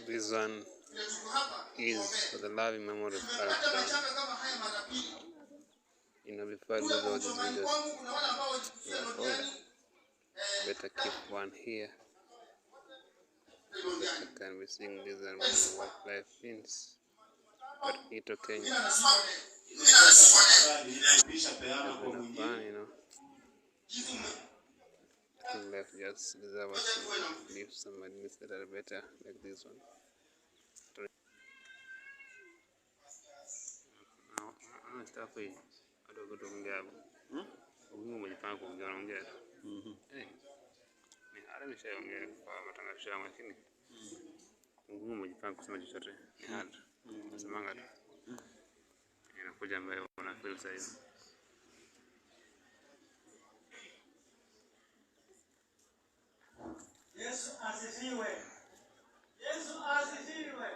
This one is for the loving memory of Alfred. Before I lose all these videos in my folder, better keep one here. Better can be seeing this and what life means. But it's okay. Having fun, I think life just deserves to live somebody that are better like this one. Stuff I don't go to Ngab. Umejipanga kuongea ongea. Hata nishaongea kwa matangazo yangu lakini umejipanga kusema chochote. Ni hard. Nasemanga tu. Inakuja mbele una feel sasa. Yesu asifiwe. Yesu asifiwe.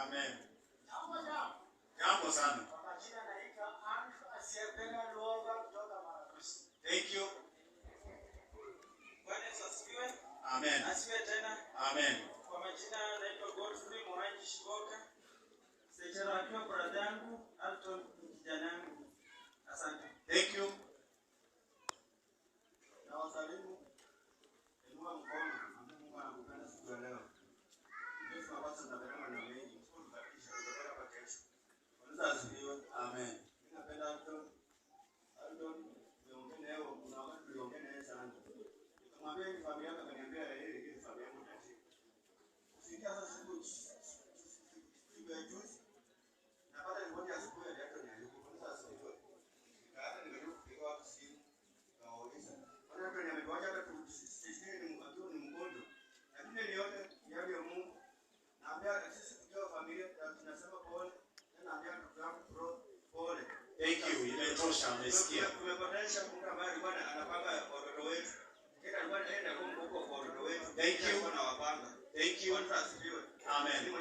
Amen. Jambo sana. Kwa majina naitwa Andrew Asiyependa Luoga kutoka Marakusi. Thank you. Bwana Yesu asifiwe. Amen. Asifiwe tena. Amen. Kwa majina naitwa Godfrey Morangi Shiboka. Sekretari wa brother yangu Alton kijana yangu. Asante. Thank you. Na wasalimu. Inua mkono. Amen. Ninapenda Alton niongee leo kuna watu tuliongea naye sana. Nikamwambia ni familia yako akaniambia ile familia yangu tatizo. Sikia sasa siku ya juzi na baada ya ngoja siku ya leo ni yuko kwa sasa hiyo. Kaata nimejua kupiga watu simu na wauliza. Bwana ndio nimewacha hata sisi ni mgonjwa ni mgonjwa. Lakini ile yote yale ya Mungu naambia sisi tukiwa familia tunasema pole. Thank you. Imetosha umesikia. Tumepatanisha mtu ambaye alikuwa anapanga watoto wetu. Kila alikuwa anaenda huko kwa watoto wetu. Thank you. Na wapanga. Thank you. Amen.